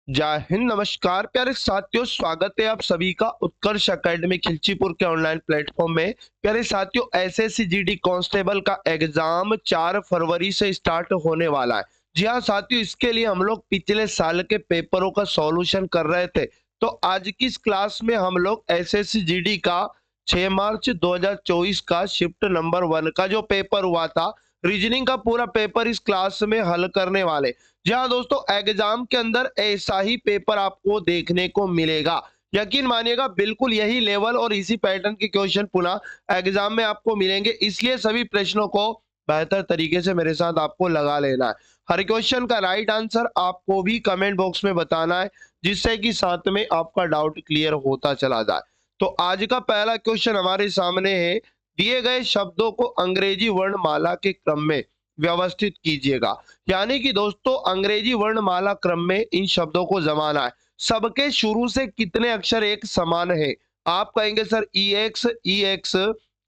जय हिंद, नमस्कार प्यारे साथियों। स्वागत है आप सभी का उत्कर्ष एकेडमी खिलचीपुर के ऑनलाइन प्लेटफॉर्म में। प्यारे साथियों, एसएससी जीडी कांस्टेबल का एग्जाम 4 फरवरी से स्टार्ट होने वाला है। जी हाँ साथियों, इसके लिए हम लोग पिछले साल के पेपरों का सॉल्यूशन कर रहे थे। तो आज की इस क्लास में हम लोग एसएससी जीडी का 6 मार्च 2024 का शिफ्ट नंबर 1 का जो पेपर हुआ था, रीजनिंग का पूरा पेपर इस क्लास में हल करने वाले। जी हाँ दोस्तों, एग्जाम के अंदर ऐसा ही पेपर आपको देखने को मिलेगा। यकीन मानिएगा, बिल्कुल यही लेवल और इसी पैटर्न के क्वेश्चन पुनः एग्जाम में आपको मिलेंगे। इसलिए सभी प्रश्नों को बेहतर तरीके से मेरे साथ आपको लगा लेना है। हर क्वेश्चन का राइट आंसर आपको भी कमेंट बॉक्स में बताना है, जिससे कि साथ में आपका डाउट क्लियर होता चला जाए। तो आज का पहला क्वेश्चन हमारे सामने है। दिए गए शब्दों को अंग्रेजी वर्णमाला के क्रम में व्यवस्थित कीजिएगा। यानी कि दोस्तों, अंग्रेजी वर्णमाला क्रम में इन शब्दों को जमाना है। सबके शुरू से कितने अक्षर एक समान है? आप कहेंगे सर ई एक्स,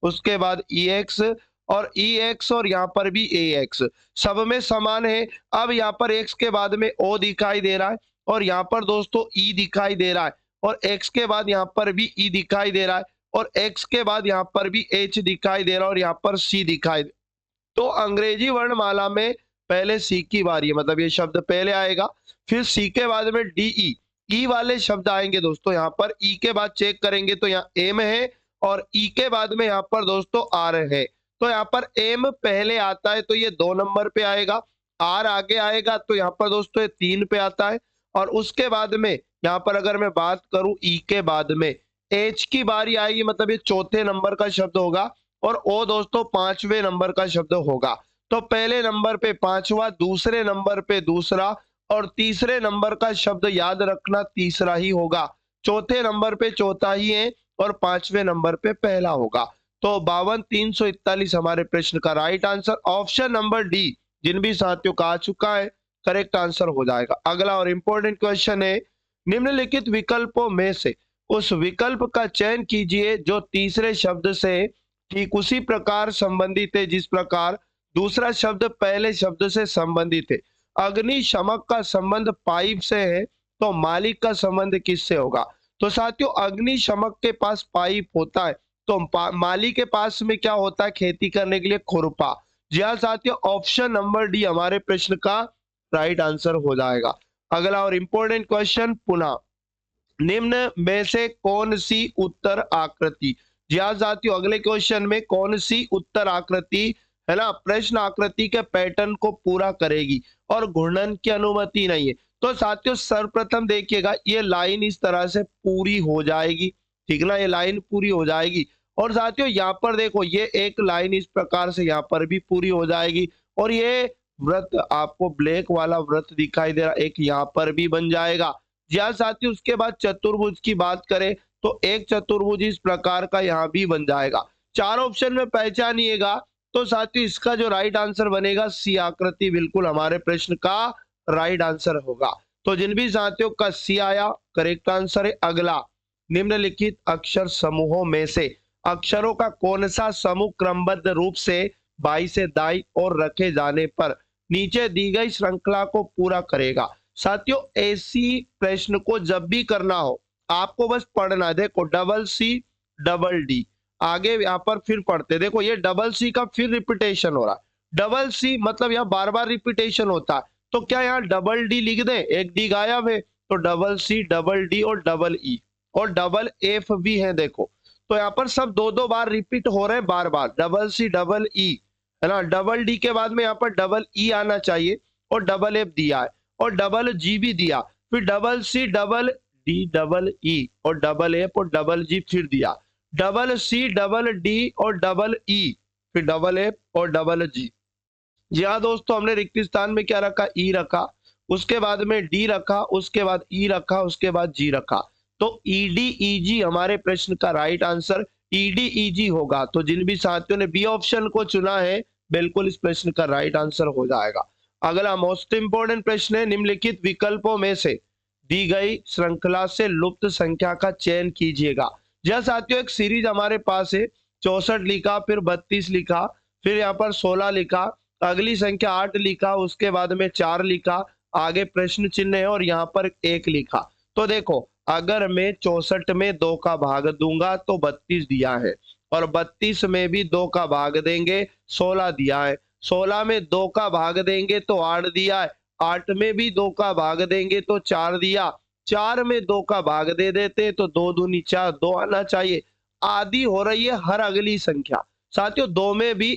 उसके बाद ई एक्स और यहाँ पर भी ए एक्स, सब में समान है। अब यहाँ पर एक्स के बाद में ओ दिखाई दे रहा है और यहाँ पर दोस्तों ई दिखाई दे रहा है, और एक्स के बाद यहाँ पर भी ई दिखाई दे रहा है, और एक्स के बाद यहाँ पर भी एच दिखाई दे रहा है, और यहाँ पर सी दिखाई दे। तो अंग्रेजी वर्णमाला में पहले सी की बारी है, मतलब ये शब्द पहले आएगा, फिर सी के बाद में डी ई ई वाले शब्द आएंगे दोस्तों। यहाँ पर ई के बाद चेक करेंगे तो यहाँ एम है, और ई के बाद में यहाँ पर दोस्तों आर है। तो यहाँ पर एम पहले आता है तो ये 2 नंबर पे आएगा, आर आगे आएगा तो यहाँ पर दोस्तों ये 3 पे आता है, और उसके बाद में यहाँ पर अगर मैं बात करूं ई के बाद में एच की बारी आएगी, मतलब ये चौथे नंबर का शब्द होगा, और ओ दोस्तों 5वें नंबर का शब्द होगा। तो पहले नंबर पे पांचवा, दूसरे नंबर पे दूसरा, और तीसरे नंबर का शब्द याद रखना तीसरा ही होगा। चौथे नंबर पे चौथा ही है, और 5वें नंबर पे पहला होगा। तो 52 341 हमारे प्रश्न का right answer option number D, जिन भी साथियों का आ चुका है, करेक्ट आंसर हो जाएगा। अगला और इंपॉर्टेंट क्वेश्चन है, निम्नलिखित विकल्पों में से उस विकल्प का चयन कीजिए जो तीसरे शब्द से ठीक उसी प्रकार संबंधित है जिस प्रकार दूसरा शब्द पहले शब्द से संबंधित है। अग्निशमक का संबंध पाइप से है, तो मालिक का संबंध किससे होगा? तो साथियों, अग्निशमक के पास पाइप होता है, तो मालिक के पास में क्या होता है? खेती करने के लिए खुरपा। जी हाँ साथियों, ऑप्शन नंबर डी हमारे प्रश्न का राइट आंसर हो जाएगा। अगला और इंपॉर्टेंट क्वेश्चन, पुनः निम्न में से कौन सी उत्तर आकृति, जी हाँ साथियों, अगले क्वेश्चन में कौन सी उत्तर आकृति है ना, प्रश्न आकृति के पैटर्न को पूरा करेगी और घूर्णन की अनुमति नहीं है? तो साथियों सर्वप्रथम देखिएगा, ये लाइन इस तरह से पूरी हो जाएगी, ठीक ना, ये लाइन पूरी हो जाएगी। और साथियों यहाँ पर देखो, ये एक लाइन इस प्रकार से यहाँ पर भी पूरी हो जाएगी, और ये वृत्त आपको ब्लैक वाला वृत्त दिखाई दे रहा, एक यहाँ पर भी बन जाएगा। जी हाँ साथियों, उसके बाद चतुर्भुज की बात करें तो एक चतुर्भुज इस प्रकार का यहाँ भी बन जाएगा। 4 ऑप्शन में पहचानिएगा, तो साथियों इसका जो राइट आंसर बनेगा सी आकृति, बिल्कुल हमारे प्रश्न का राइट आंसर होगा। तो जिन भी साथियों का सी आया, करेक्ट आंसर है। अगला, निम्नलिखित अक्षर समूहों में से अक्षरों का कौन सा समूह क्रमबद्ध रूप से बाई से दाई और रखे जाने पर नीचे दी गई श्रृंखला को पूरा करेगा? साथियों ऐसी प्रश्न को जब भी करना हो, आपको बस पढ़ना, देखो डबल सी डबल डी, आगे यहाँ पर फिर पढ़ते, देखो ये डबल सी का फिर रिपीटेशन हो रहा है। डबल सी मतलब यहाँ बार बार रिपीटेशन होता है, तो क्या यहाँ डबल डी लिख दें? एक डी गायब है, तो डबल सी डबल डी और डबल ई और डबल एफ भी है, देखो। तो यहाँ पर सब 2-2 बार रिपीट हो रहे हैं, बार बार डबल सी डबल ई, है ना। डबल डी के बाद में यहाँ पर डबल ई आना चाहिए, और डबल एफ दिया है, और डबल जी भी दिया, फिर double C double D double E और डबल एफ और डबल जी फिर दिया, डबल सी डबल डी और डबल ई, फिर डबल एफ और डबल जी। जी हाँ दोस्तों, हमने रिक्त स्थान में क्या रखा? ई रखा, उसके बाद में डी रखा, उसके बाद ई रखा, उसके बाद जी रखा। तो ईडी ईजी हमारे प्रश्न का राइट आंसर ईडी ईजी होगा। तो जिन भी साथियों ने बी ऑप्शन को चुना है, बिल्कुल इस प्रश्न का राइट आंसर हो जाएगा। अगला मोस्ट इंपोर्टेंट प्रश्न है, निम्नलिखित विकल्पों में से दी गई श्रृंखला से लुप्त संख्या का चयन कीजिएगा। जहाँ साथियों एक सीरीज हमारे पास है, 64 लिखा, फिर 32 लिखा, फिर यहाँ पर 16 लिखा, अगली संख्या 8 लिखा, उसके बाद में 4 लिखा, आगे प्रश्न चिन्ह है और यहाँ पर 1 लिखा। तो देखो, अगर मैं 64 में 2 का भाग दूंगा तो 32 दिया है, और 32 में भी 2 का भाग देंगे 16 दिया है, 16 में 2 का भाग देंगे तो 8 दिया है, 8 में भी 2 का भाग देंगे तो 4 दिया, 4 में 2 का भाग दे देते तो 2 दूनी 4, 2 आना चाहिए। आधी हो रही है हर अगली संख्या। साथियों 2 में भी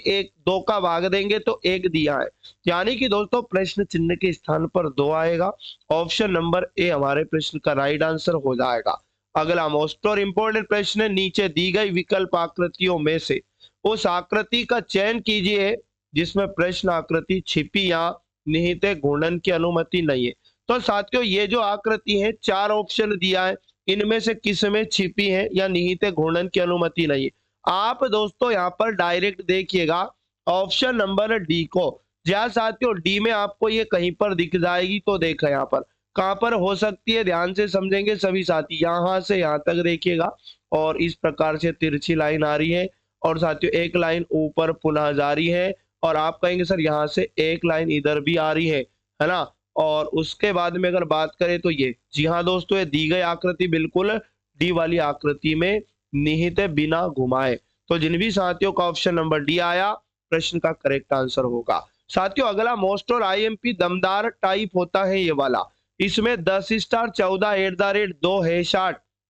2 का भाग देंगे तो 1 दिया है, यानी कि दोस्तों प्रश्न चिन्ह के स्थान पर 2 आएगा। ऑप्शन नंबर ए हमारे प्रश्न का राइट आंसर हो जाएगा। अगला मोस्ट और इंपोर्टेंट प्रश्न है, नीचे दी गई विकल्प आकृतियों में से उस आकृति का चयन कीजिए जिसमें प्रश्न आकृति छिपी या निहित घूर्णन की अनुमति नहीं है। तो साथियों ये जो आकृति है 4 ऑप्शन दिया है, इनमें से किस में छिपी है या निहित घूर्णन की अनुमति नहीं है। आप दोस्तों यहाँ पर डायरेक्ट देखिएगा ऑप्शन नंबर डी को। जहाँ साथियों डी में आपको ये कहीं पर दिख जाएगी, तो देखा यहाँ पर कहाँ पर हो सकती है, ध्यान से समझेंगे सभी साथी। यहाँ से यहाँ तक देखिएगा और इस प्रकार से तिरछी लाइन आ रही है, और साथियों एक लाइन ऊपर पुनः जा रही है, और आप कहेंगे सर यहाँ से एक लाइन इधर भी आ रही है ना। और उसके बाद में अगर बात करें तो ये, जी हाँ दोस्तों, ये दी गई आकृति बिल्कुल डी वाली आकृति में निहित है बिना घुमाए। तो जिन भी साथियों का ऑप्शन नंबर डी आया, प्रश्न का करेक्ट आंसर होगा। साथियों अगला मोस्ट और आईएमपी दमदार टाइप होता है ये वाला। इसमें 10 स्टार 14 @ 2 #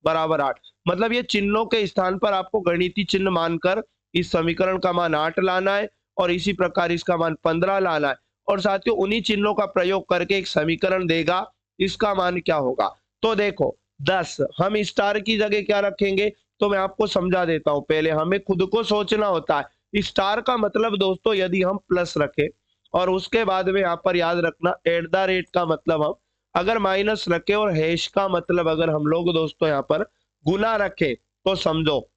8 मतलब ये चिन्हों के स्थान पर आपको गणितीय चिन्ह मानकर इस समीकरण का मान 8 लाना है, और इसी प्रकार इसका मान 15 लाना है, और साथियों उन्हीं चिन्हों का प्रयोग करके एक समीकरण देगा, इसका मान क्या होगा। तो देखो 10 हम स्टार की जगह क्या रखेंगे, तो मैं आपको समझा देता हूं। पहले हमें खुद को सोचना होता है। स्टार का मतलब दोस्तों यदि हम प्लस रखें, और उसके बाद में यहाँ पर याद रखना @ का मतलब हम अगर माइनस रखे, और हैश का मतलब अगर हम लोग दोस्तों यहाँ पर गुना रखे, तो समझो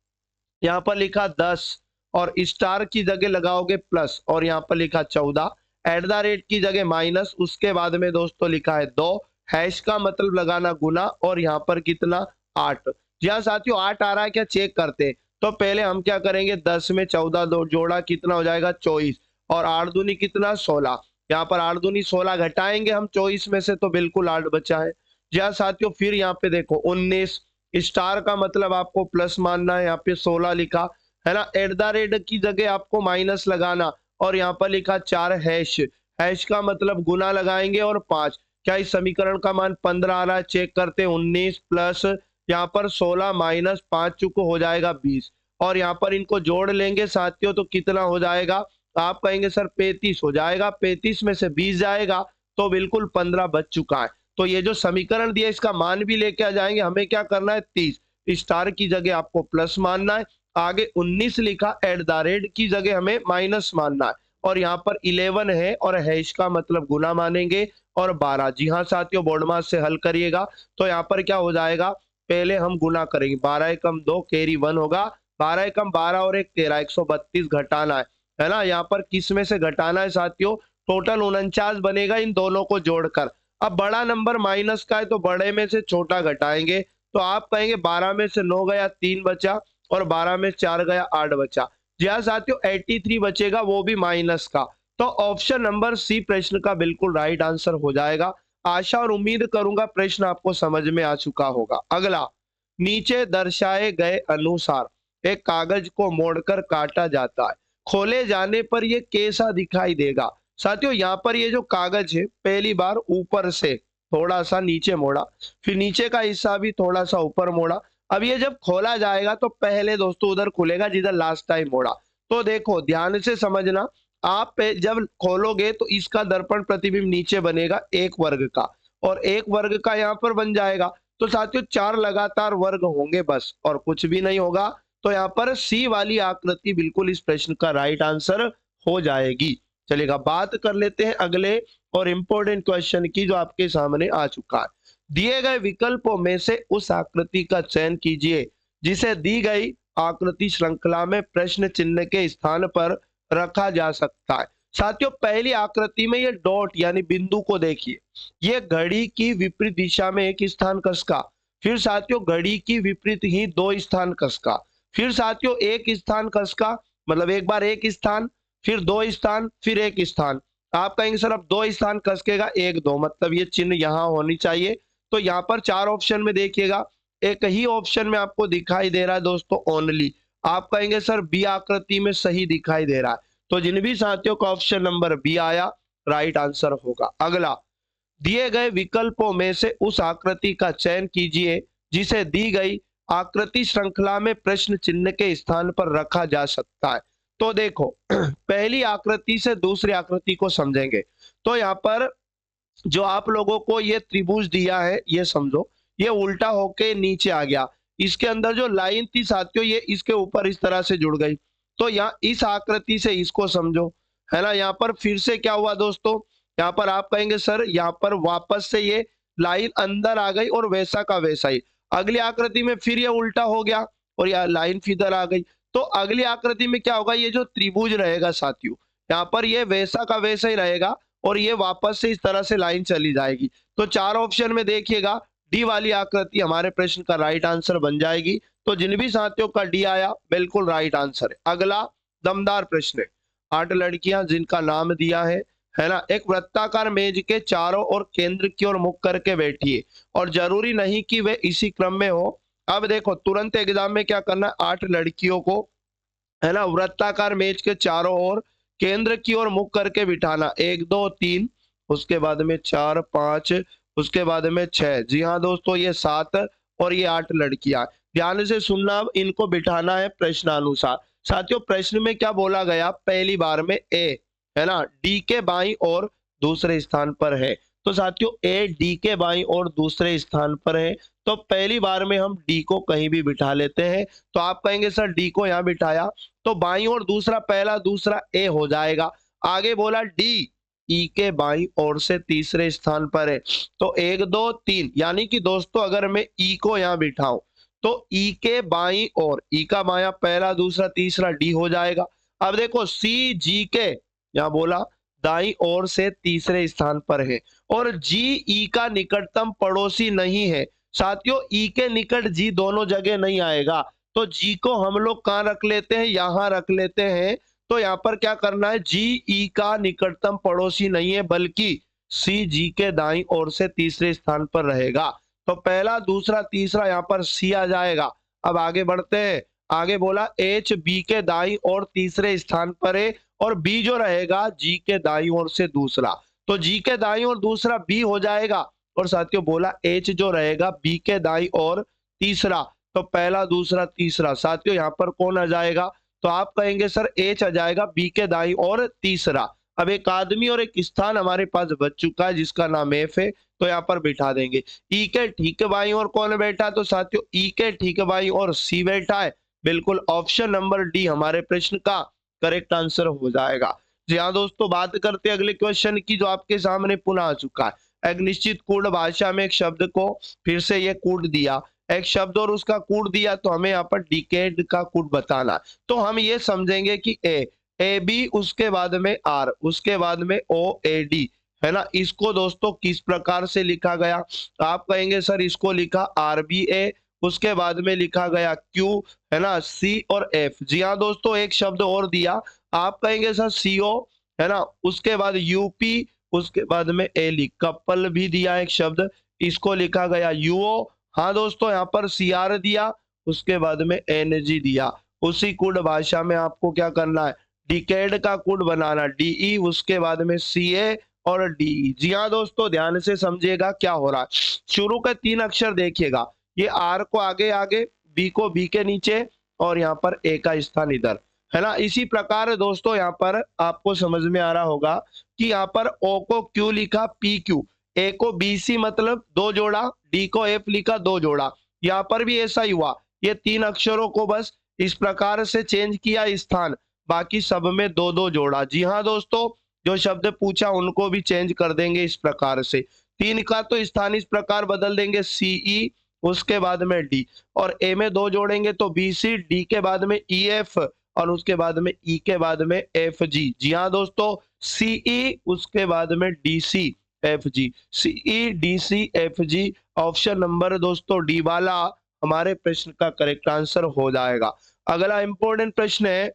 यहाँ पर लिखा 10 और स्टार की जगह लगाओगे प्लस, और यहाँ पर लिखा 14, @ की जगह माइनस, उसके बाद में दोस्तों लिखा है 2, हैश का मतलब लगाना गुना, और यहाँ पर कितना 8। जी हाँ साथियों 8 आ रहा है क्या, चेक करते हैं। तो पहले हम क्या करेंगे, 10 में 14 दो जोड़ा कितना हो जाएगा 24, और 8 दूनी कितना 16, यहाँ पर 8 दूनी 16 घटाएंगे हम 24 में से तो बिल्कुल 8 बचा है। जी हाँ साथियों फिर यहाँ पे देखो 19, स्टार का मतलब आपको प्लस मानना है, यहाँ पे 16 लिखा है ना, @ की जगह आपको माइनस लगाना, और यहाँ पर लिखा 4 हैश, हैश का मतलब गुना लगाएंगे, और 5। क्या इस समीकरण का मान 15 आ रहा है, चेक करते हैं। 19 प्लस यहाँ पर 16 माइनस 5 चुको हो जाएगा 20, और यहाँ पर इनको जोड़ लेंगे साथियों तो कितना हो जाएगा, आप कहेंगे सर 35 हो जाएगा, 35 में से 20 जाएगा तो बिल्कुल 15 बच चुका है। तो ये जो समीकरण दिया इसका मान भी लेके आ जाएंगे, हमें क्या करना है 30, स्टार की जगह आपको प्लस मानना है, आगे 19 लिखा, @ की जगह हमें माइनस मानना है, और यहाँ पर 11 है और हैश का मतलब गुना मानेंगे, और 12। जी हाँ साथियों बोर्ड मास से हल करिएगा, तो यहाँ पर क्या हो जाएगा, पहले हम गुना करेंगे, 12 एकम 2 कैरी 1 होगा, 12 एकम 12 और 1 13, 132 घटाना है ना। यहाँ पर किस में से घटाना है साथियों, टोटल 49 बनेगा इन दोनों को जोड़कर। अब बड़ा नंबर माइनस का है तो बड़े में से छोटा घटाएंगे, तो आप कहेंगे 12 में से 9 गया 3 बचा, और 12 में 4 गया 8 बचा। जी हाँ साथियों 83 बचेगा, वो भी माइनस का। तो ऑप्शन नंबर सी प्रश्न का बिल्कुल राइट आंसर हो जाएगा। आशा और उम्मीद करूंगा प्रश्न आपको समझ में आ चुका होगा। अगला, नीचे दर्शाए गए अनुसार एक कागज को मोड़कर काटा जाता है, खोले जाने पर यह कैसा दिखाई देगा। साथियों यहाँ पर ये जो कागज है पहली बार ऊपर से थोड़ा सा नीचे मोड़ा, फिर नीचे का हिस्सा भी थोड़ा सा ऊपर मोड़ा। अब ये जब खोला जाएगा तो पहले दोस्तों उधर खुलेगा जिधर लास्ट टाइम मोड़ा। तो देखो ध्यान से समझना, आप जब खोलोगे तो इसका दर्पण प्रतिबिंब नीचे बनेगा 1 वर्ग का, और 1 वर्ग का यहाँ पर बन जाएगा। तो साथियों 4 लगातार वर्ग होंगे बस, और कुछ भी नहीं होगा। तो यहाँ पर सी वाली आकृति बिल्कुल इस प्रश्न का राइट आंसर हो जाएगी। चलिएगा बात कर लेते हैं अगले और इंपॉर्टेंट क्वेश्चन की जो आपके सामने आ चुका है। दिए गए विकल्पों में से उस आकृति का चयन कीजिए जिसे दी गई आकृति श्रृंखला में प्रश्न चिन्ह के स्थान पर रखा जा सकता है। साथियों पहली आकृति में ये डॉट यानी बिंदु को देखिए, ये घड़ी की विपरीत दिशा में एक स्थान कसका, फिर साथियों घड़ी की विपरीत ही 2 स्थान कसका, फिर साथियों 1 स्थान कसका, मतलब एक बार 1 स्थान, फिर 2 स्थान, फिर 1 स्थान। आप कहेंगे सर अब 2 स्थान खसकेगा, 1 2 मतलब ये चिन्ह यहाँ होनी चाहिए। तो यहाँ पर 4 ऑप्शन में देखिएगा, एक ही ऑप्शन में आपको दिखाई दे रहा है दोस्तों ओनली। आप कहेंगे सर बी आकृति में सही दिखाई दे रहा है। तो जिन भी साथियों का ऑप्शन नंबर बी आया, राइट आंसर होगा। अगला, दिए गए विकल्पों में से उस आकृति का चयन कीजिए जिसे दी गई आकृति श्रृंखला में प्रश्न चिन्ह के स्थान पर रखा जा सकता है। तो देखो पहली आकृति से दूसरी आकृति को समझेंगे। तो यहाँ पर जो आप लोगों को ये त्रिभुज दिया है, ये समझो ये उल्टा होके नीचे आ गया। इसके अंदर जो लाइन थी साथियों, ये इसके ऊपर इस तरह से जुड़ गई। तो यहाँ इस आकृति से इसको समझो, है ना। यहाँ पर फिर से क्या हुआ दोस्तों, यहाँ पर आप कहेंगे सर यहाँ पर वापस से ये लाइन अंदर आ गई और वैसा का वैसा ही। अगली आकृति में फिर ये उल्टा हो गया और यह लाइन फिर आ गई। तो अगली आकृति में क्या होगा, ये जो त्रिभुज रहेगा साथियों, यहाँ पर ये वैसा का वैसा ही रहेगा और ये वापस से इस तरह से लाइन चली जाएगी। तो 4 ऑप्शन में देखिएगा डी वाली आकृति हमारे प्रश्न का राइट आंसर बन जाएगी। तो जिन भी साथियों का डी आया बिल्कुल राइट आंसर है। अगला दमदार प्रश्न है। 8 लड़कियां जिनका नाम दिया है ना, एक वृत्ताकार मेज के चारों ओर केंद्र की ओर मुख करके बैठी है और जरूरी नहीं कि वे इसी क्रम में हो। अब देखो तुरंत एग्जाम में क्या करना है, 8 लड़कियों को, है ना, वृत्ताकार मेज के चारों ओर केंद्र की ओर मुख करके बिठाना। 1 2 3, उसके बाद में 4 5, उसके बाद में 6। जी हाँ दोस्तों, ये 7 और ये 8 लड़कियां। ध्यान से सुनना, अब इनको बिठाना है प्रश्नानुसार। साथियों प्रश्न में क्या बोला गया, पहली बार में ए, है ना, डी के बाईं और दूसरे स्थान पर है। तो साथियों ए डी के बाईं और दूसरे स्थान पर है। तो पहली बार में हम डी को कहीं भी बिठा लेते हैं। तो आप कहेंगे सर डी को यहाँ बिठाया तो बाईं और दूसरा पहला दूसरा ए हो जाएगा। आगे बोला डी ई के बाईं ओर से तीसरे स्थान पर है। तो 1 2 3, यानी कि दोस्तों अगर मैं ई को यहाँ बिठाऊं तो ई के बाईं ओर, ई का बायां पहला दूसरा तीसरा डी हो जाएगा। अब देखो सी जी के यहाँ बोला दाईं ओर से तीसरे स्थान पर है और जी ई का निकटतम पड़ोसी नहीं है। साथियों ई के निकट जी दोनों जगह नहीं आएगा। तो जी को हम लोग कहाँ रख लेते हैं, यहाँ रख लेते हैं। तो यहाँ पर क्या करना है, जी ई का निकटतम पड़ोसी नहीं है बल्कि सी जी के दाईं ओर से तीसरे स्थान पर रहेगा। तो पहला दूसरा तीसरा यहाँ पर सी आ जाएगा। अब आगे बढ़ते हैं। आगे बोला एच बी के दाईं ओर तीसरे स्थान पर है और बी जो रहेगा जी के दाईं ओर से दूसरा। तो जी के दाईं ओर दूसरा बी हो जाएगा और साथियों बोला एच जो रहेगा बी के दाईं ओर तीसरा। तो पहला दूसरा तीसरा, साथियों यहाँ पर कौन आ जाएगा, तो आप कहेंगे सर एच आ जाएगा बी के दाईं ओर तीसरा। अब एक आदमी और एक स्थान हमारे पास बच चुका है जिसका नाम एफ है। तो यहाँ पर बिठा देंगे। ई के ठीक बाईं ओर कौन बैठा, तो साथियों ई के ठीक बाईं ओर सी बैठा है। बिल्कुल ऑप्शन नंबर डी हमारे प्रश्न का करेक्ट आंसर हो जाएगा। जी हाँ दोस्तों, बात करते हैं अगले क्वेश्चन की जो आपके सामने पुनः आ चुका है। एक निश्चित कूट भाषा में एक शब्द को फिर से ये कूट दिया, एक शब्द और उसका कूट दिया, तो हमें यहाँ पर डिकेड का कूट बताना। तो हम ये समझेंगे कि ए बी, उसके बाद में आर, उसके बाद में ओ ए डी, है ना। इसको दोस्तों किस प्रकार से लिखा गया, आप कहेंगे सर इसको लिखा आर बी ए, उसके बाद में लिखा गया क्यू, है ना, सी और एफ। जी हाँ दोस्तों, एक शब्द और दिया, आप कहेंगे सर सीओ, है ना, उसके बाद यूपी, उसके बाद में एली, कपल भी दिया एक शब्द, इसको लिखा गया यूओ। हाँ दोस्तों, यहाँ पर सीआर दिया, उसके बाद में एनजी दिया। उसी कूट भाषा में आपको क्या करना है, डिकेड का कूट बनाना, डीई, उसके बाद में सीए और डी। जी हाँ दोस्तों, ध्यान से समझिएगा क्या हो रहा है। शुरू के 3 अक्षर देखिएगा, ये आर को आगे आगे, बी को बी के नीचे और यहाँ पर ए का स्थान इधर, है ना। इसी प्रकार दोस्तों यहाँ पर आपको समझ में आ रहा होगा कि यहाँ पर ओ को क्यू लिखा, पी क्यू, ए को बी सी मतलब 2 जोड़ा, डी को एफ लिखा 2 जोड़ा। यहाँ पर भी ऐसा ही हुआ, ये 3 अक्षरों को बस इस प्रकार से चेंज किया स्थान, बाकी सब में 2-2 जोड़ा। जी हाँ दोस्तों, जो शब्द पूछा उनको भी चेंज कर देंगे इस प्रकार से। 3 का तो स्थान इस प्रकार बदल देंगे, सीई, उसके बाद में डी, और ए में 2 जोड़ेंगे तो बी सी, डी के बाद में ई एफ और उसके बाद में ई के बाद में एफ जी। जी हाँ दोस्तों, सीई, उसके बाद में D C F G, C E D C F G. Option number दोस्तों डी वाला हमारे प्रश्न का करेक्ट आंसर हो जाएगा। अगला इंपॉर्टेंट प्रश्न है,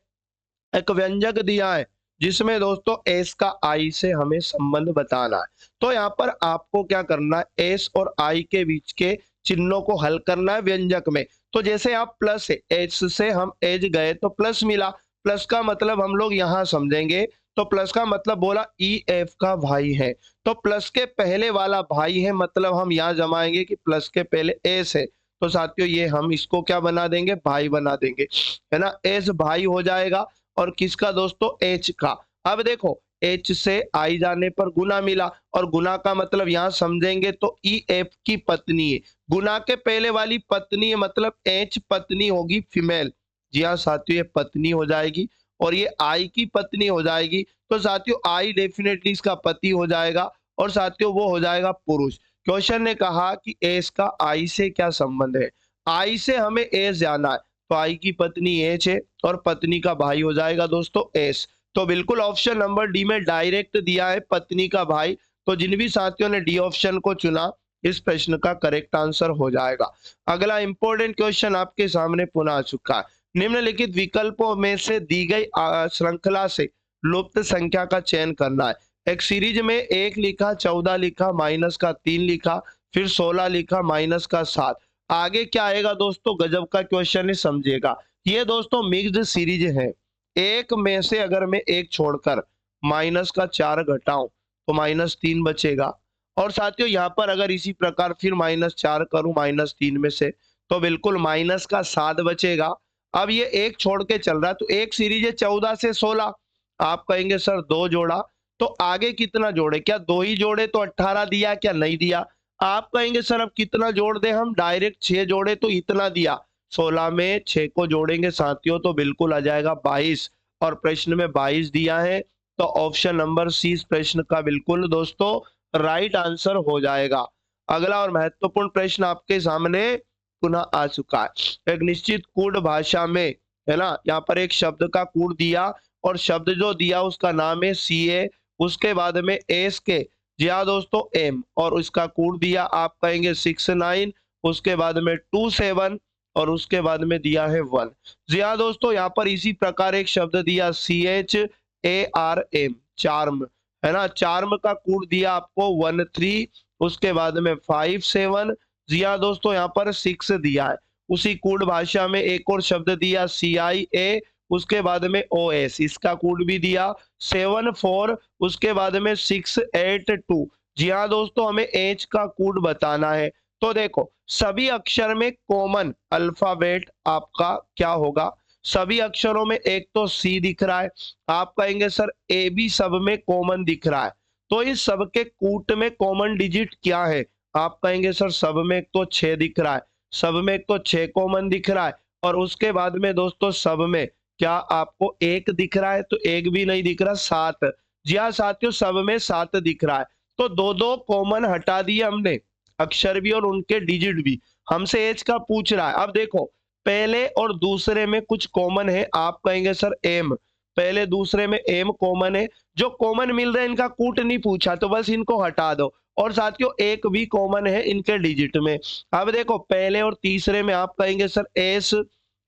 एक व्यंजक दिया है जिसमें दोस्तों एस का आई से हमें संबंध बताना है। तो यहाँ पर आपको क्या करना है, एस और आई के बीच के चिन्हों को हल करना है व्यंजक में। तो जैसे आप प्लस है, एच से हम एज गए तो प्लस मिला, प्लस का मतलब हम लोग यहाँ समझेंगे, तो प्लस का मतलब बोला ई एफ का भाई है, तो प्लस के पहले वाला भाई है, मतलब हम यहाँ जमाएंगे कि प्लस के पहले एस है, तो साथियों ये हम इसको क्या बना देंगे, भाई बना देंगे, है ना। एस भाई हो जाएगा और किसका दोस्तों, एच का। अब देखो एच से आई जाने पर गुना मिला, और गुना का मतलब यहाँ समझेंगे तो ई एफ की पत्नी है, गुना के पहले वाली पत्नी है, मतलब एच पत्नी होगी फीमेल। जी हाँ साथियों, ये पत्नी हो जाएगी और ये आई की पत्नी हो जाएगी, तो साथियों आई डेफिनेटली इसका पति हो जाएगा और साथियों वो हो जाएगा पुरुष। क्वेश्चन ने कहा कि एस का आई से क्या संबंध है, आई से हमें एस जाना है, तो आई की पत्नी एच है और पत्नी का भाई हो जाएगा दोस्तों एस। तो बिल्कुल ऑप्शन नंबर डी में डायरेक्ट दिया है पत्नी का भाई, तो जिन भी साथियों ने डी ऑप्शन को चुना इस प्रश्न का करेक्ट आंसर हो जाएगा। अगला इंपॉर्टेंट क्वेश्चन आपके सामने पुनः आ चुका है। निम्नलिखित विकल्पों में से दी गई श्रृंखला से लुप्त संख्या का चयन करना है। एक सीरीज में 1 लिखा, 14 लिखा, माइनस का 3 लिखा, फिर 16 लिखा, माइनस का 7। आगे क्या आएगा दोस्तों, गजब का क्वेश्चन है, समझिएगा। ये दोस्तों मिक्स्ड सीरीज है, एक में से अगर मैं एक छोड़कर माइनस का 4 घटाऊं तो माइनस 3 बचेगा, और साथियों यहाँ पर अगर इसी प्रकार फिर माइनस 4 करूं माइनस 3 में से, तो बिल्कुल माइनस का 7 बचेगा। अब ये एक छोड़ के चल रहा है, तो एक सीरीज है 14 से 16, आप कहेंगे सर 2 जोड़ा, तो आगे कितना जोड़े, क्या 2 ही जोड़े तो 18 दिया, क्या नहीं दिया। आप कहेंगे सर अब कितना जोड़ दे, हम डायरेक्ट 6 जोड़े तो इतना दिया, 16 में 6 को जोड़ेंगे साथियों तो बिल्कुल आ जाएगा 22, और प्रश्न में 22 दिया है, तो ऑप्शन नंबर सी इस प्रश्न का बिल्कुल दोस्तों राइट आंसर हो जाएगा। अगला और महत्वपूर्ण प्रश्न आपके सामने पुनः आ चुका है। एक निश्चित कूट भाषा में, है ना, यहाँ पर एक शब्द का कूट दिया और शब्द जो दिया उसका नाम है सी ए, उसके बाद में एस के, जी हाँ दोस्तों एम, और उसका कूट दिया आप कहेंगे 6 9, उसके बाद में 2 7, और उसके बाद में दिया है 1। जी हाँ दोस्तों, यहाँ पर इसी प्रकार एक शब्द दिया C H A R M, charm, है ना, चार्म का कूट दिया आपको 1 3, उसके बाद में 5 7। जी हाँ दोस्तों, यहाँ पर 6 दिया है। उसी कूट भाषा में एक और शब्द दिया सी आई ए, उसके बाद में ओ एस, इसका कूट भी दिया 7 4, उसके बाद में 6 8 2। जी हाँ दोस्तों, हमें एच का कूट बताना है। तो देखो सभी अक्षर में कॉमन अल्फाबेट आपका क्या होगा, सभी अक्षरों में एक तो सी दिख रहा है, आप कहेंगे सर ए भी सब में कॉमन दिख रहा है, तो इस सब के कूट में कॉमन डिजिट क्या है, आप कहेंगे सर सब में एक तो 6 दिख रहा है, सब में एक तो 6 कॉमन दिख रहा है, और उसके बाद में दोस्तों सब में क्या आपको एक दिख रहा है, तो एक भी नहीं दिख रहा, 7। जी हाँ साथियों, सब में 7 दिख रहा है, तो दो दो कॉमन हटा दिए हमने, अक्षर भी और उनके डिजिट भी। हमसे एज का पूछ रहा है, अब देखो पहले और दूसरे में कुछ कॉमन है, आप कहेंगे सर एम, पहले दूसरे में एम कॉमन है, जो कॉमन मिल रहा है इनका कूट नहीं पूछा, तो बस इनको हटा दो, और साथियों एक भी कॉमन है इनके डिजिट में। अब देखो पहले और तीसरे में आप कहेंगे सर एस,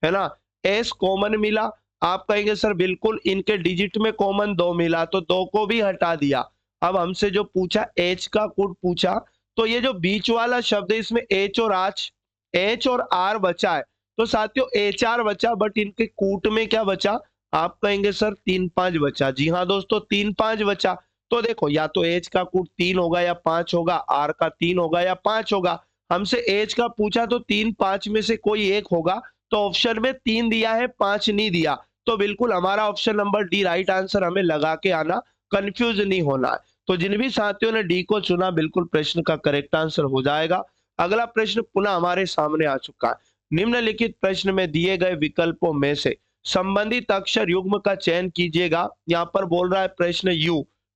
है ना, एस कॉमन मिला, आप कहेंगे सर बिल्कुल इनके डिजिट में कॉमन 2 मिला, तो 2 को भी हटा दिया। अब हमसे जो पूछा एच का कूट पूछा, तो ये जो बीच वाला शब्द है इसमें एच और आर बचा है, तो साथियों एच आर बचा, बट इनके कूट में क्या बचा, आप कहेंगे सर 3 5 बचा। जी हाँ दोस्तों 3 5 बचा, तो देखो या तो एच का कूट 3 होगा या 5 होगा, आर का 3 होगा या 5 होगा। हमसे एच का पूछा तो 3 5 में से कोई एक होगा, तो ऑप्शन में 3 दिया है 5 नहीं दिया, तो बिल्कुल हमारा option number D right answer हमें लगा के आना, कंफ्यूज नहीं होना है। तो जिन भी साथियों ने डी को चुना बिल्कुल प्रश्न का करेक्ट आंसर हो जाएगा। अगला प्रश्न पुनः हमारे सामने आ चुका है। निम्नलिखित प्रश्न में दिए गए विकल्पों में से संबंधित अक्षर युग्म का चयन कीजिएगा। यहाँ पर बोल रहा है प्रश्न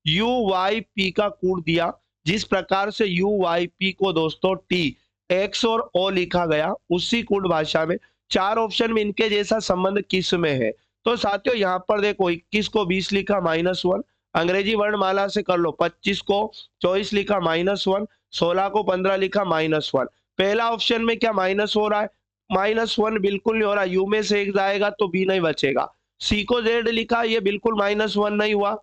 यू वाई पी का कूट दिया, जिस प्रकार से यू वाई पी को दोस्तों टी एक्स और ओ लिखा गया, उसी कूट भाषा में 4 ऑप्शन में इनके जैसा संबंध किस में है। तो साथियों यहाँ पर देखो 21 को 20 लिखा -1, अंग्रेजी वर्णमाला से कर लो, 25 को 24 लिखा -1, 16 को 15 लिखा -1। पहला ऑप्शन में क्या माइनस हो रहा है, -1 बिल्कुल नहीं हो रहा, यू में से एक जाएगा तो बी नहीं बचेगा। सी को जेड लिखा, ये बिल्कुल -1 नहीं हुआ।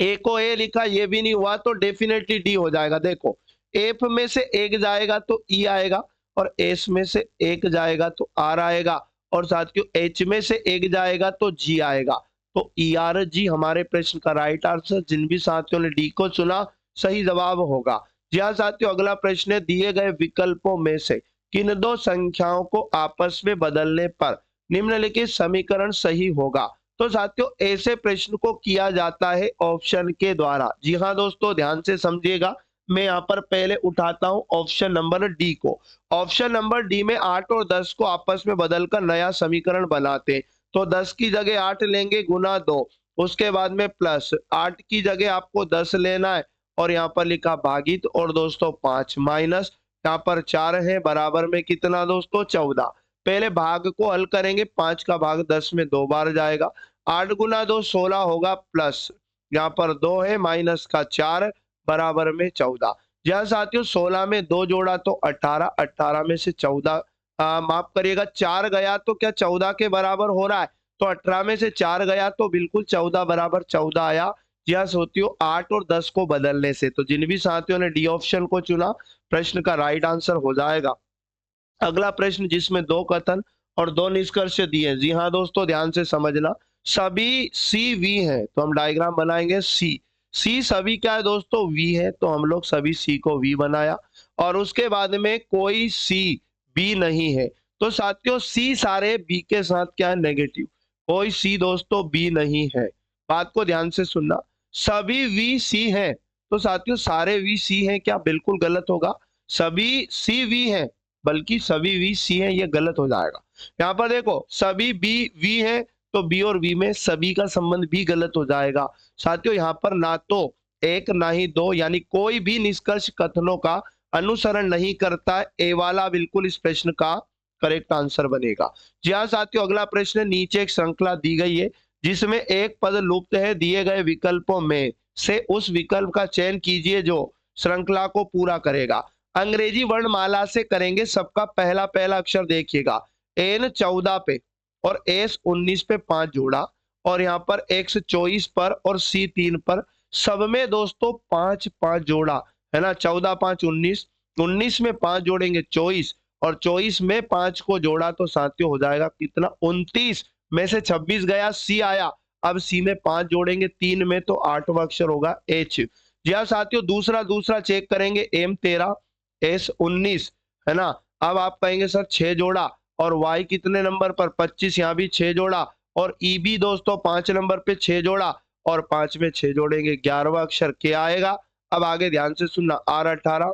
ए को ए लिखा, ये भी नहीं हुआ, तो डेफिनेटली डी हो जाएगा। देखो, एफ में से एक जाएगा तो ई आएगा, और एस में से एक जाएगा तो आर आएगा, और साथियों एच में से एक जाएगा तो जी आएगा। तो ई आर जी हमारे प्रश्न का राइट आंसर। जिन भी साथियों ने डी को चुना, सही जवाब होगा। जी हाँ साथियों, अगला प्रश्न है, दिए गए विकल्पों में से किन दो संख्याओं को आपस में बदलने पर निम्नलिखित समीकरण सही होगा। तो साथियों ऐसे प्रश्न को किया जाता है ऑप्शन के द्वारा। जी हाँ दोस्तों, ध्यान से समझिएगा। मैं यहाँ पर पहले उठाता हूँ ऑप्शन नंबर डी को। ऑप्शन नंबर डी में 8 और 10 को आपस में बदलकर नया समीकरण बनाते हैं। तो 10 की जगह 8 लेंगे गुना 2, उसके बाद में प्लस 8 की जगह आपको 10 लेना है, और यहाँ पर लिखा भागित, और दोस्तों 5 माइनस, यहाँ पर 4 है, बराबर में कितना दोस्तों 14। पहले भाग को हल करेंगे, 5 का भाग 10 में 2 बार जाएगा, 8 गुना 2 16 होगा, प्लस यहाँ पर 2 है, माइनस का 4, बराबर में 14। जहाँ साथियों 16 में 2 जोड़ा तो 18, 18 में से 14 माफ करिएगा 4 गया तो क्या 14 के बराबर हो रहा है, तो 18 में से 4 गया तो बिल्कुल 14 बराबर 14 आया। जहाँ साथियों 8 और 10 को बदलने से, तो जिन भी साथियों ने डी ऑप्शन को चुना, प्रश्न का राइट आंसर हो जाएगा। अगला प्रश्न जिसमें 2 कथन और 2 निष्कर्ष दिए। जी हाँ दोस्तों, ध्यान से समझना। सभी सी वी है, तो हम डायग्राम बनाएंगे। सी सभी क्या है दोस्तों, वी है, तो हम लोग सभी सी को वी बनाया, और उसके बाद में कोई सी बी नहीं है, तो साथियों सी सारे बी के साथ क्या है, नेगेटिव। कोई सी दोस्तों बी नहीं है। बात को ध्यान से सुनना। सभी वी सी है, तो साथियों सारे वी सी है क्या, बिल्कुल गलत होगा। सभी सी वी है, बल्कि सभी वी सी है, ये गलत हो जाएगा। यहाँ पर देखो सभी बी वी है, तो बी और वी में सभी का संबंध भी गलत हो जाएगा। साथियों यहाँ पर ना तो एक ना ही दो, यानी कोई भी निष्कर्ष कथनों का अनुसरण नहीं करता है। ए वाला बिल्कुल इस प्रश्न का करेक्ट आंसर बनेगा। जी हाँ साथियों, अगला प्रश्न, नीचे एक श्रृंखला दी गई है जिसमें एक पद लुप्त है, दिए गए विकल्पों में से उस विकल्प का चयन कीजिए जो श्रृंखला को पूरा करेगा। अंग्रेजी वर्णमाला से करेंगे। सबका पहला पहला अक्षर देखिएगा, एन 14 पे और एस 19 पे 5 जोड़ा, और यहाँ पर एक्स 24 पर और सी 3 पर, सब में दोस्तों 5 5 जोड़ा है ना। 14 5 19, 19 में 5 जोड़ेंगे 24, और 24 में 5 को जोड़ा तो साथियों हो जाएगा कितना, 29 में से 26 गया, सी आया। अब सी में 5 जोड़ेंगे 3 में, तो 8वां अक्षर होगा एच। जी हाँ साथियों, दूसरा चेक करेंगे, एम 13 एस 19 है ना। अब आप कहेंगे सर 6 जोड़ा, और वाई कितने नंबर पर 25, यहाँ भी 6 जोड़ा, और ई भी दोस्तों 5 नंबर पे 6 जोड़ा, और 5 में 6 जोड़ेंगे 11वां अक्षर क्या आएगा। अब आगे ध्यान से सुनना, आर 18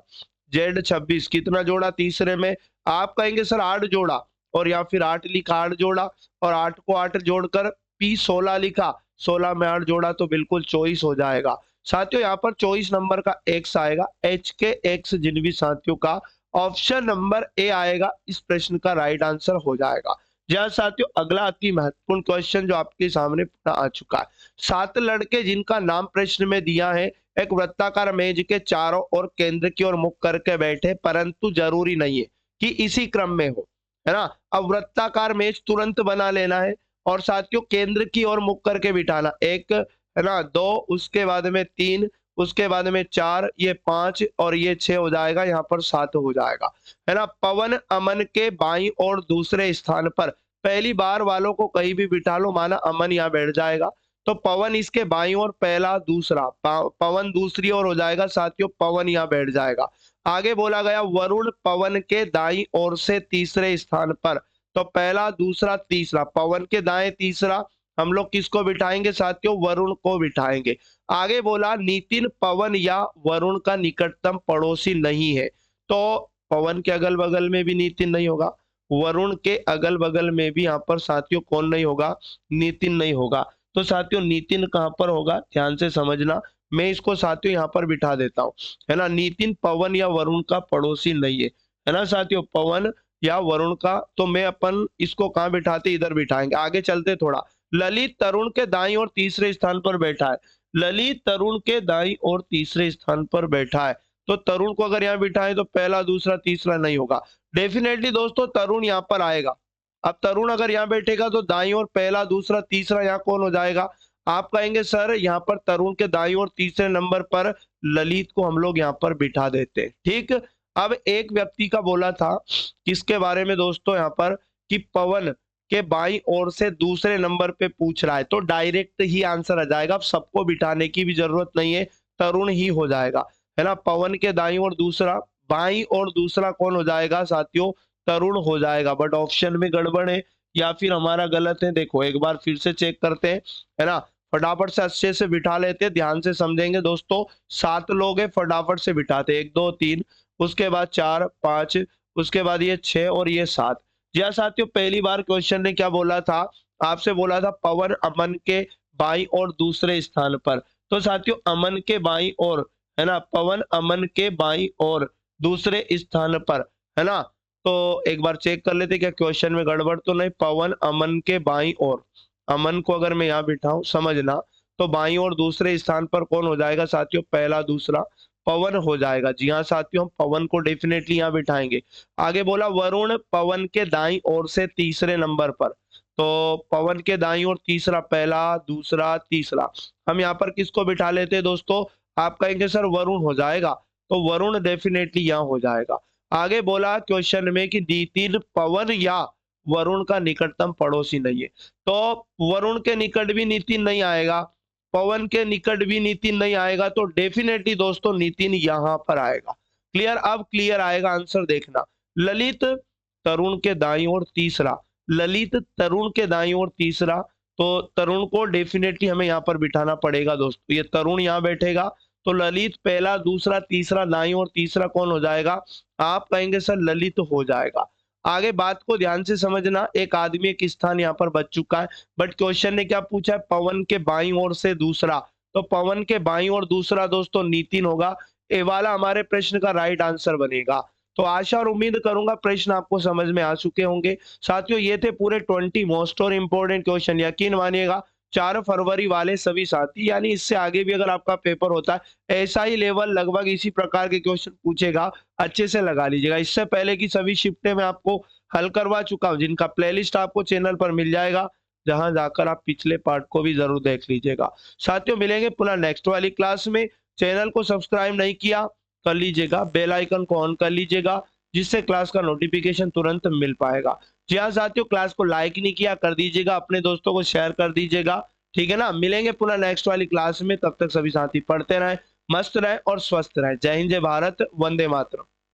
जेड 26, कितना जोड़ा तीसरे में, आप कहेंगे सर 8 जोड़ा, और या फिर 8 लिखा 8 जोड़ा, और 8 को 8 जोड़कर पी 16 लिखा, 16 में 8 जोड़ा तो बिल्कुल 24 हो जाएगा। साथियों यहाँ पर 24 नंबर का एक्स आएगा, एच के एक्स, जिन भी साथियों का ऑप्शन नंबर ए आएगा, इस प्रश्न का राइट आंसर हो जाएगा। जहाँ साथियों अगला अति महत्वपूर्ण क्वेश्चन जो आपके सामने आ चुका है। 7 लड़के जिनका नाम प्रश्न में दिया है एक वृत्ताकार मेज के चारों ओर केंद्र की ओर मुख करके बैठे, परंतु जरूरी नहीं है कि इसी क्रम में हो, है ना। अब वृत्ताकार मेज तुरंत बना लेना है, और साथियों केंद्र की ओर मुख करके बिठाना, एक है ना, 2, उसके बाद में 3, उसके बाद में 4, ये 5 और ये 6 हो जाएगा, यहाँ पर 7 हो जाएगा, है ना। पवन अमन के बाईं और दूसरे स्थान पर, पहली बार वालों को कहीं भी बिठा लो, माना अमन यहाँ बैठ जाएगा, तो पवन इसके बाईं और पहला दूसरा, पवन दूसरी ओर हो जाएगा साथियों, पवन यहाँ बैठ जाएगा। आगे बोला गया वरुण पवन के दाईं ओर से तीसरे स्थान पर, तो पहला दूसरा तीसरा, पवन के दाएं तीसरा, हम लोग किसको बिठाएंगे साथियों, वरुण को बिठाएंगे। आगे बोला नितिन पवन या वरुण का निकटतम पड़ोसी नहीं है, तो पवन के अगल बगल में भी नितिन नहीं होगा, वरुण के अगल बगल में भी यहाँ पर साथियों कौन नहीं होगा, नितिन नहीं होगा। तो साथियों नितिन कहाँ पर होगा, ध्यान से समझना। मैं इसको साथियों यहाँ पर बिठा देता हूँ, है ना। नितिन पवन या वरुण का पड़ोसी नहीं है ना साथियों, पवन या वरुण का, तो मैं अपन इसको कहाँ बिठाते, इधर बिठाएंगे। आगे चलते थोड़ा, ललित तरुण के दाईं और तीसरे स्थान पर बैठा है, ललित तरुण के दाईं और तीसरे स्थान पर बैठा है, तो तरुण को अगर यहाँ बिठाएं तो पहला दूसरा तीसरा नहीं होगा, डेफिनेटली दोस्तों तरुण यहाँ पर आएगा। अब तरुण अगर यहाँ बैठेगा तो दाईं ओर पहला, दूसरा, तीसरा यहाँ कौन हो जाएगा? आप कहेंगे सर यहाँ पर तरुण के दाईं ओर तीसरे नंबर पर ललित को हम लोग यहाँ पर बिठा देते हैं। ठीक, अब एक व्यक्ति का बोला था किसके बारे में दोस्तों, यहाँ पर कि पवन के बाईं ओर से दूसरे नंबर पे पूछ रहा है, तो डायरेक्ट ही आंसर आ जाएगा। अब सबको बिठाने की भी जरूरत नहीं है, तरुण ही हो जाएगा, है ना। पवन के दाईं ओर दूसरा, बाईं ओर दूसरा कौन हो जाएगा साथियों? तरुण हो जाएगा। बट ऑप्शन में गड़बड़ है या फिर हमारा गलत है, देखो एक बार फिर से चेक करते हैं, है ना। फटाफट से अच्छे से बिठा लेते हैं, ध्यान से समझेंगे दोस्तों। 7 लोग हैं, फटाफट से बिठाते, 1 2 3, उसके बाद 4 5, उसके बाद ये 6 और ये 7। जी हाँ साथियों, पहली बार क्वेश्चन ने क्या बोला था, आपसे बोला था पवन अमन के बाईं और दूसरे स्थान पर। तो साथियों अमन के बाईं ओर, है ना, पवन अमन के बाईं और दूसरे स्थान पर, है ना। तो एक बार चेक कर लेते क्या क्वेश्चन में गड़बड़ तो नहीं। पवन अमन के बाईं ओर, अमन को अगर मैं यहाँ बिठाऊं, समझना, तो बाईं ओर दूसरे स्थान पर कौन हो जाएगा साथियों? पहला, दूसरा, पवन हो जाएगा। जी हाँ साथियों, हम पवन को डेफिनेटली यहाँ बिठाएंगे। आगे बोला वरुण पवन के दाईं ओर से तीसरे नंबर पर, तो पवन के दाईं ओर तीसरा, पहला, दूसरा, तीसरा, हम यहाँ पर किसको बिठा लेते हैं दोस्तों? आप कहेंगे सर वरुण हो जाएगा, तो वरुण डेफिनेटली यहाँ हो जाएगा। आगे बोला क्वेश्चन में कि नितिन पवन या वरुण का निकटतम पड़ोसी नहीं है, तो वरुण के निकट भी नितिन नहीं आएगा, पवन के निकट भी नितिन नहीं आएगा, तो डेफिनेटली दोस्तों नितिन यहाँ पर आएगा। क्लियर? अब क्लियर आएगा आंसर, देखना। ललित तरुण के दाईं ओर तीसरा, ललित तरुण के दाईं ओर तीसरा, तो तरुण को डेफिनेटली हमें यहाँ पर बिठाना पड़ेगा दोस्तों। ये तरुण यहाँ बैठेगा, तो ललित पहला, दूसरा, तीसरा, दाईं ओर तीसरा कौन हो जाएगा? आप कहेंगे सर ललित हो जाएगा। आगे बात को ध्यान से समझना, एक आदमी एक स्थान यहाँ पर बच चुका है, बट क्वेश्चन ने क्या पूछा है? पवन के बाईं ओर से दूसरा, तो पवन के बाईं ओर दूसरा दोस्तों नितिन होगा। ये वाला हमारे प्रश्न का राइट आंसर बनेगा। तो आशा और उम्मीद करूंगा प्रश्न आपको समझ में आ चुके होंगे। साथियों ये थे पूरे 20 मोस्ट और इम्पोर्टेंट क्वेश्चन। यकीन मानिएगा 4 फरवरी वाले सभी साथी, यानी इससे आगे भी अगर आपका पेपर होता है, ऐसा ही लेवल लगभग इसी प्रकार के क्वेश्चन पूछेगा, अच्छे से लगा लीजिएगा। इससे पहले की सभी शिफ्टें मैं आपको हल करवा चुका हूं, जिनका प्लेलिस्ट आपको चैनल पर मिल जाएगा, जहां जाकर आप पिछले पार्ट को भी जरूर देख लीजिएगा। साथियों मिलेंगे पुनः नेक्स्ट वाली क्लास में। चैनल को सब्सक्राइब नहीं किया कर लीजिएगा, बेल आइकन को ऑन कर लीजिएगा, जिससे क्लास का नोटिफिकेशन तुरंत मिल पाएगा। जी हाँ साथियों, क्लास को लाइक नहीं किया कर दीजिएगा, अपने दोस्तों को शेयर कर दीजिएगा, ठीक है ना। मिलेंगे पुनः नेक्स्ट वाली क्लास में, तब तक सभी साथी पढ़ते रहें, मस्त रहें और स्वस्थ रहें। जय हिंद, जय भारत, वंदे मातरम।